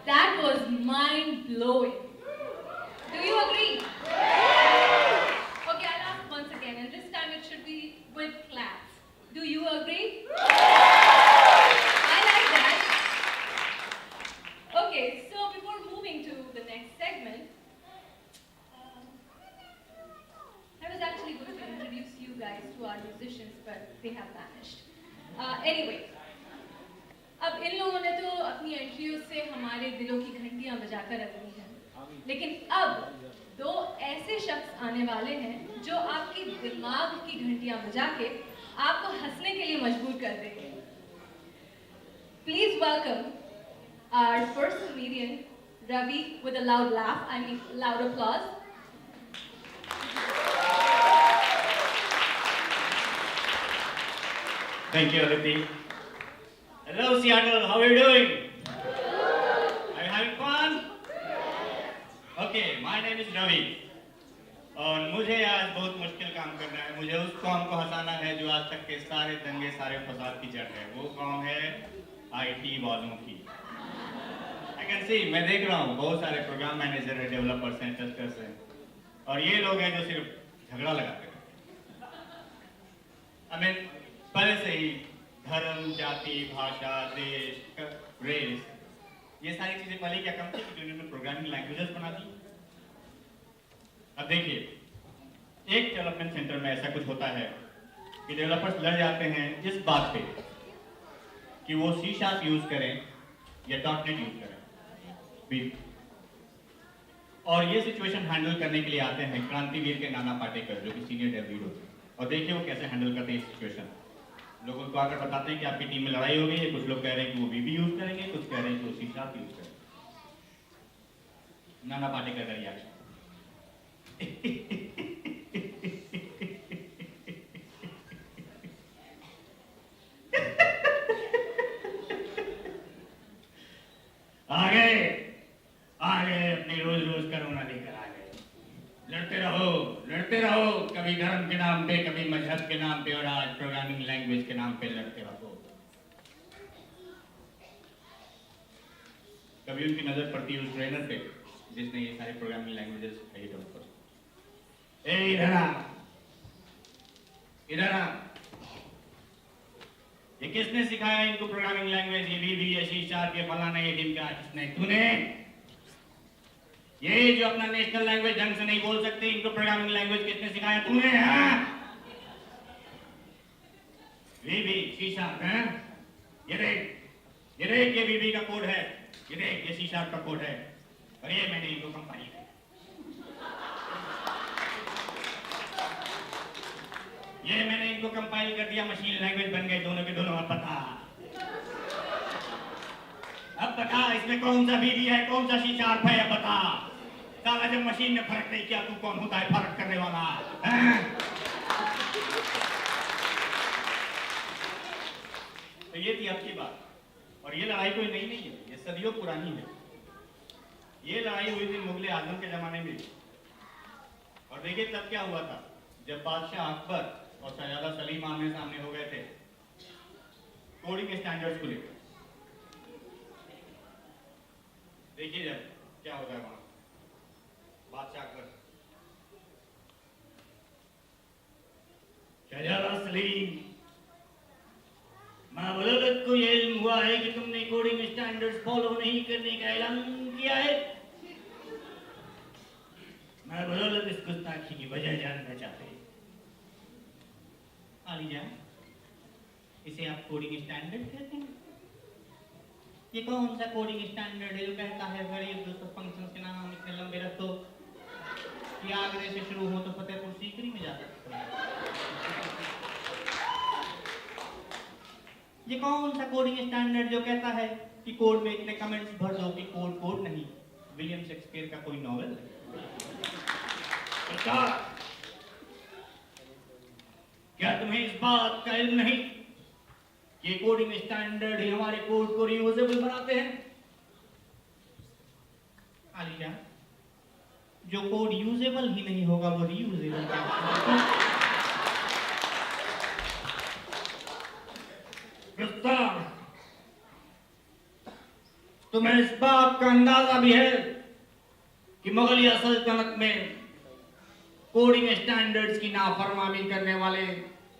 That was mind-blowing. Do you agree? Okay, I'll ask once again, and this time it should be with claps. Do you agree? I like that. Okay, so before moving to the next segment, I was actually going to introduce you guys to our musicians, but they have vanished. Anyway, अब इन लोगों ने तो अपनी एंट्रियों से हमारे दिलों की घंटियां बजाकर रख दी हैं, लेकिन अब दो ऐसे शख्स आने वाले हैं जो आपकी दिमाग की घंटियां बजा के आपको हंसने के लिए मजबूर कर देंगे. Please welcome our first comedian, Ravi, with a loud laugh. I mean, loud applause. Thank you, Aditi. Hello, Seattle. How are you doing? Are you having fun? Okay, my name is Ravi. और मुझे आज बहुत मुश्किल काम करना है. मुझे उस कौम को हंसाना है जो आज तक के सारे दंगे, सारे फसाद की जड़ है. वो कौम है IT वालों की. I can see, मैं देख रहा हूँ बहुत सारे प्रोग्राम मैनेजर हैं, डेवलपर्स हैं, टेस्टर्स हैं, और ये लोग हैं जो सिर्फ झगड़ा लगाते हैं. I mean, पहले से ही धर्म, जाति, भाषा, देश, रेस, ये सारी चीजें पहले क्या कम थी कि उन्होंने प्रोग्रामिंग लैंग्वेजेस बना दी. अब देखिए, एक डेवलपमेंट सेंटर में ऐसा कुछ होता है कि डेवलपर्स लड़ जाते हैं इस बात पे कि वो C# यूज करें या .NET यूज करें. और ये सिचुएशन हैंडल करने के लिए आते हैं क्रांतिवीर के नाना पाटेकर, जो कि सीनियर डेव लीड होते हैं. और देखिए वो कैसे हैंडल करते हैं इस सिचुएशन. लोगों को आकर बताते हैं कि आपकी टीम में लड़ाई हो गई है. कुछ लोग कह रहे हैं कि वो VB यूज करेंगे, कुछ कह रहे हैं कि वो C# यूज करेंगे. नाना पाटेकर का रिएक्शन. आगे अपनी रोज रोज करोना लेकर आ गए. लड़ते रहो, कभी धर्म के नाम पे, कभी मजहब के नाम पे, और आज प्रोग्रामिंग लैंग्वेज के नाम पे लड़ते रहो. कभी उनकी नजर पड़ती है उस ट्रेनर पे जिसने ये सारे प्रोग्रामिंग लैंग्वेजेस सिखाई डेवलपर्स. इधर आ, ये किसने सिखाया इनको प्रोग्रामिंग लैंग्वेज? ये VB, ये C#, ये फलाना, ये ढिमका. किसने? तूने. ये जो अपना नेशनल लैंग्वेज ढंग से नहीं बोल सकते, इनको प्रोग्रामिंग लैंग्वेज किसने सिखाया? तूने. VB, C#, ये देख, ये VB का कोड है, ये देख, ये C# का कोड है, और ये मैंने इनको कंपाइल किया. ये मैंने इनको कंपाइल कर दिया, मशीन लैंग्वेज बन गए दोनों के दोनों. अब बता इसमें कौन सा VB है, कौन सा C# है, अब बता. साला जब मशीन ने फर्क नहीं किया, तू कौन होता है फर्क करने वाला? तो ये थी आपकी बात. और ये लड़ाई कोई नई नहीं है, ये सदियों पुरानी है. ये लड़ाई हुई थी मुगल आजम के जमाने में. और देखिए तब क्या हुआ था, जब बादशाह अकबर और शहजादा सलीम आमने सामने हो गए थे कोडिंग स्टैंडर्ड्स को लेकर. देखिए जब क्या होता है वहां. बादशाह अकबर, शहजादा सलीम, मां बदौलत को यह इल्म हुआ है कि तुमने कोडिंग स्टैंडर्ड्स फॉलो नहीं करने का ऐलान किया है. मां बदौलत इस गुस्ताखी की वजह जानना चाहते हैं. आलीजान, इसे आप कोडिंग स्टैंडर्ड कहते हैं? ये कौन सा कोडिंग स्टैंडर्ड है जो कहता है गरीब दोस्तों फंक्शन के नाम इतने लंबे रख दो कि आगरे से शुरू हो तो फतेहपुर सीकरी में जा सकते हैं? ये कौन सा कोडिंग स्टैंडर्ड जो कहता है कि कोड में इतने कमेंट्स भर दो कि कोड नहीं, विलियम शेक्सपियर का कोई नॉवेल है? क्या तुम्हें इस बात का इल्म नहीं कि कोडिंग स्टैंडर्ड ही हमारे कोड को रीयूजेबल बनाते हैं? आलीजान, जो कोड यूजेबल ही नहीं होगा वो रीयूजेबल क्या होगा? तुम्हें इस बात का अंदाजा भी है कि मुगलिया सल्तनत में कोडिंग स्टैंडर्ड्स की नाफरमानी करने वाले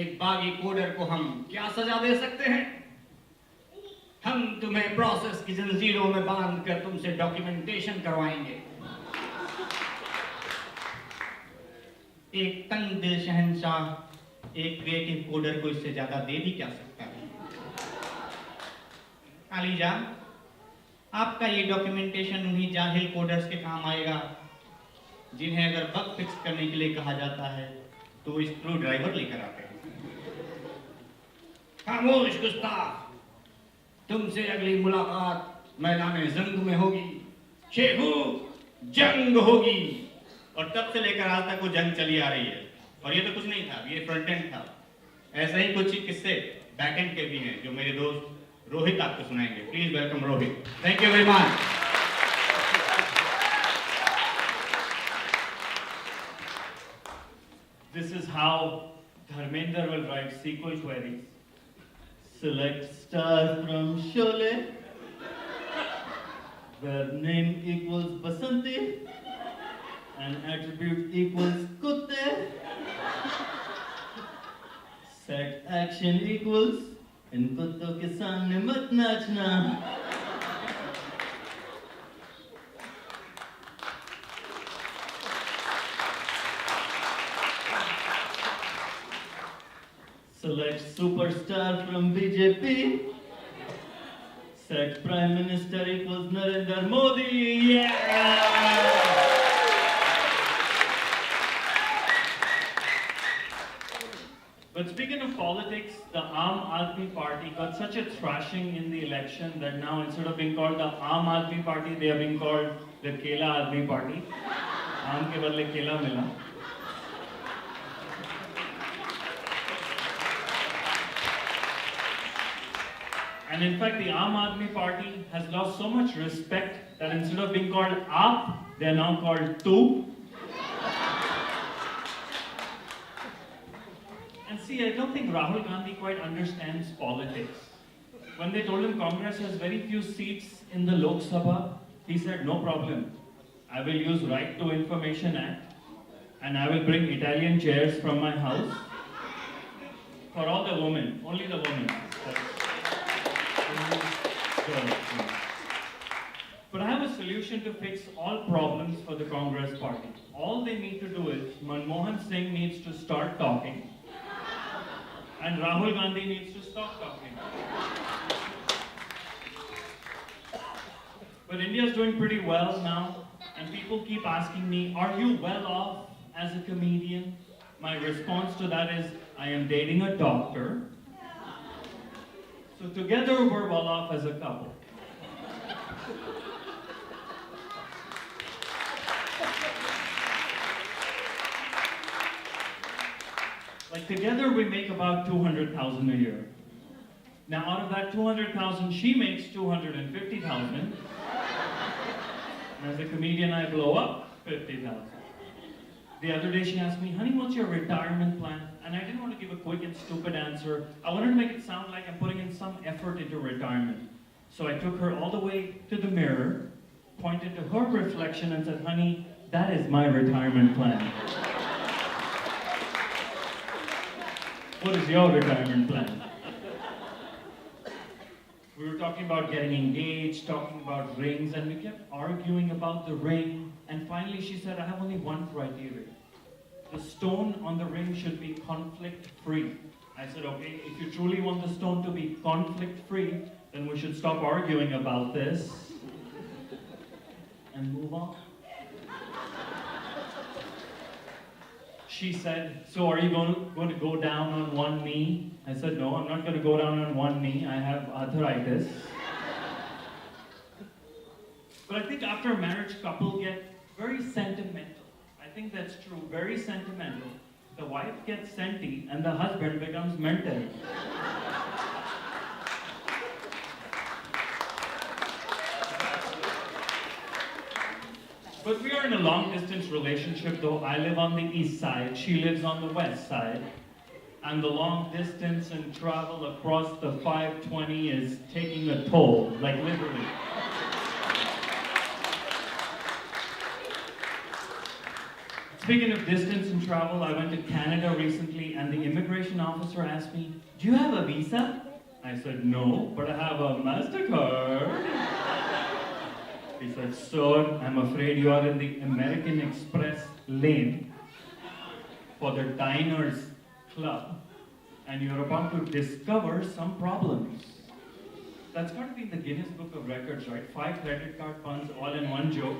एक बागी कोडर को हम क्या सजा दे सकते हैं? हम तुम्हें प्रोसेस की जंजीरों में बांध कर तुमसे डॉक्यूमेंटेशन करवाएंगे। एक तंग दिल शहंशाह एक क्रिएटिव कोडर को इससे ज्यादा दे भी क्या सकता है? अलीजा, आपका ये डॉक्यूमेंटेशन उन्हीं जाहिल कोडर्स के काम आएगा जिन्हें अगर बग फिक्स करने के लिए कहा जाता है तो वो स्क्रू ड्राइवर लेकर आते हैं। खामोश गुस्ताख, तुमसे अगली मुलाकात मैदान जंग में होगी। शेखू, जंग होगी। और तब से लेकर आज तक वो जंग चली आ रही है। और ये तो कुछ नहीं था, ये फ्रंट एंड था। ऐसे ही कुछ किस्से बैक एंड के भी हैं जो मेरे दोस्त रोहित आपको सुनाएंगे। Please welcome Rohit. Thank you very much. This is how Dharmender will write SQL queries. Select star from Sholay, where name equals Basanti and attribute equals Kutte. Set action equals in kutto ke samne mat nachna. Select superstar from BJP. Set Prime Minister equals Narendra Modi. Yeah! But speaking of politics, the Aam Aadmi Party got such a thrashing in the election that now instead of being called the Aam Aadmi Party, they are being called the Kela Aadmi Party. Aam ke badle kela mila. And in fact, the Aam Aadmi Party has lost so much respect that instead of being called Aap, they are now called Tu. And see, I don't think Rahul Gandhi quite understands politics. When they told him Congress has very few seats in the Lok Sabha, he said, no problem. I will use Right to Information Act and I will bring Italian chairs from my house for all the women, only the women. But I have a solution to fix all problems for the Congress party. All they need to do is Manmohan Singh needs to start talking and Rahul Gandhi needs to stop talking. But India is doing pretty well now and people keep asking me, are you well off as a comedian? My response to that is, I am dating a doctor. So together we're well off as a couple. Like together we make about 200,000 a year. Now out of that 200,000, she makes 250,000. And as a comedian, I blow up 50,000. The other day she asked me, honey, what's your retirement plan? And I didn't want to give a quick and stupid answer. I wanted to make it sound like I'm putting in some effort into retirement. So I took her all the way to the mirror, pointed to her reflection and said, honey, that is my retirement plan. What is your retirement plan? We were talking about getting engaged, talking about rings, and we kept arguing about the ring. And finally she said, I have only one criteria. The stone on the ring should be conflict-free. I said, okay, if you truly want the stone to be conflict-free, then we should stop arguing about this and move on. She said, so are you going to go down on one knee? I said, no, I'm not going to go down on one knee. I have arthritis. But I think after a marriage, couple get very sentimental. I think that's true, very sentimental. The wife gets senti and the husband becomes mental. But we are in a long distance relationship though. I live on the east side, she lives on the west side. And the long distance and travel across the 520 is taking a toll, like literally. Speaking of distance and travel, I went to Canada recently and the immigration officer asked me, "Do you have a visa?" I said, "No, but I have a MasterCard." He said, "Sir, I'm afraid you are in the American Express lane for the Diners Club and you're about to discover some problems." That's got to be in the Guinness Book of Records, right? 5 credit card puns all in one joke.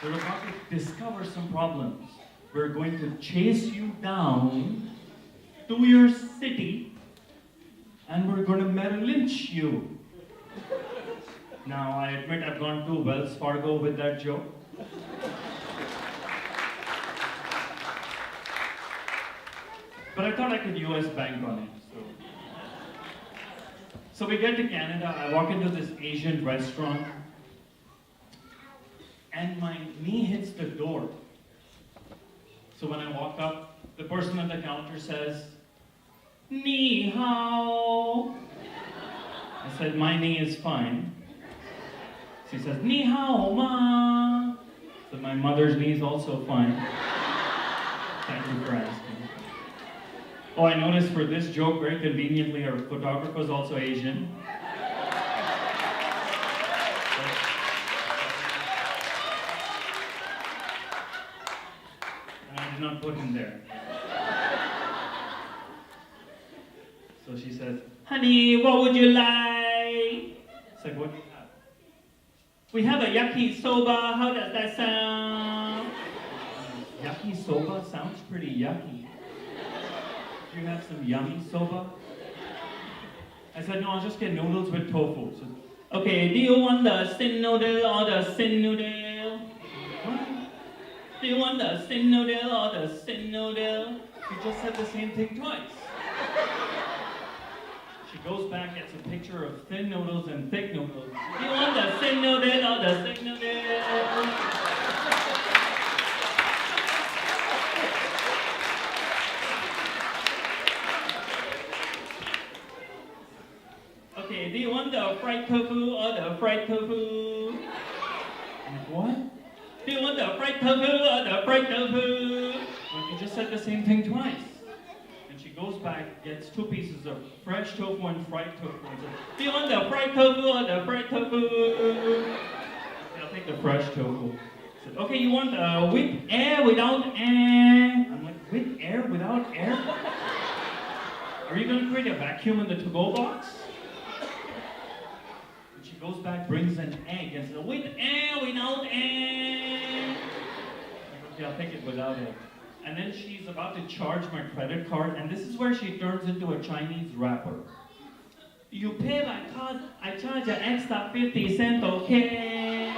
We're about to discover some problems. We're going to chase you down to your city and we're going to Merrill Lynch you. Now, I admit I've gone to Wells Fargo with that joke. But I thought I could US bank on it. So we get to Canada, I walk into this Asian restaurant, and my knee hits the door. So when I walk up, the person at the counter says, "Ni hao." I said, "My knee is fine." She says, "Ni hao ma." So my mother's knee is also fine. Thank you for asking. Oh, I noticed for this joke, very conveniently, our photographer is also Asian. And I did not put him there. So she says, "Honey, what would you like?" It's like, "What do you have?" "We have a yakisoba. How does that sound?" Yakisoba sounds pretty yucky. "Do you have some yummy soba?" I said, "No, I'll just get noodles with tofu." So, "Okay, do you want the thin noodle or the thin noodle?" "What? Do you want the thin noodle or the thin noodle?" You just said the same thing twice. She goes back, gets a picture of thin noodles and thick noodles. "Do you want the thin noodle or the thick noodle?" "Okay, do you want the fried tofu or the fried tofu?" I'm like, "What? Do you want the fried tofu or the fried tofu?" Well, you just said the same thing twice. And she goes back, gets 2 pieces of fresh tofu and fried tofu, and says, "Do you want the fried tofu or the fried tofu?" Okay, I'll take the fresh tofu. I said, "Okay, you want with air, without air?" I'm like, "With air, without air? Are you going to create a vacuum in the to-go box?" Goes back, brings an egg, and says, "With air, without air?" Okay, I'll take it without air. And then she's about to charge my credit card, and this is where she turns into a Chinese rapper. "You pay by card, I charge an extra 50 cents, okay?"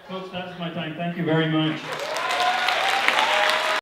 Folks, that's my time. Thank you very much.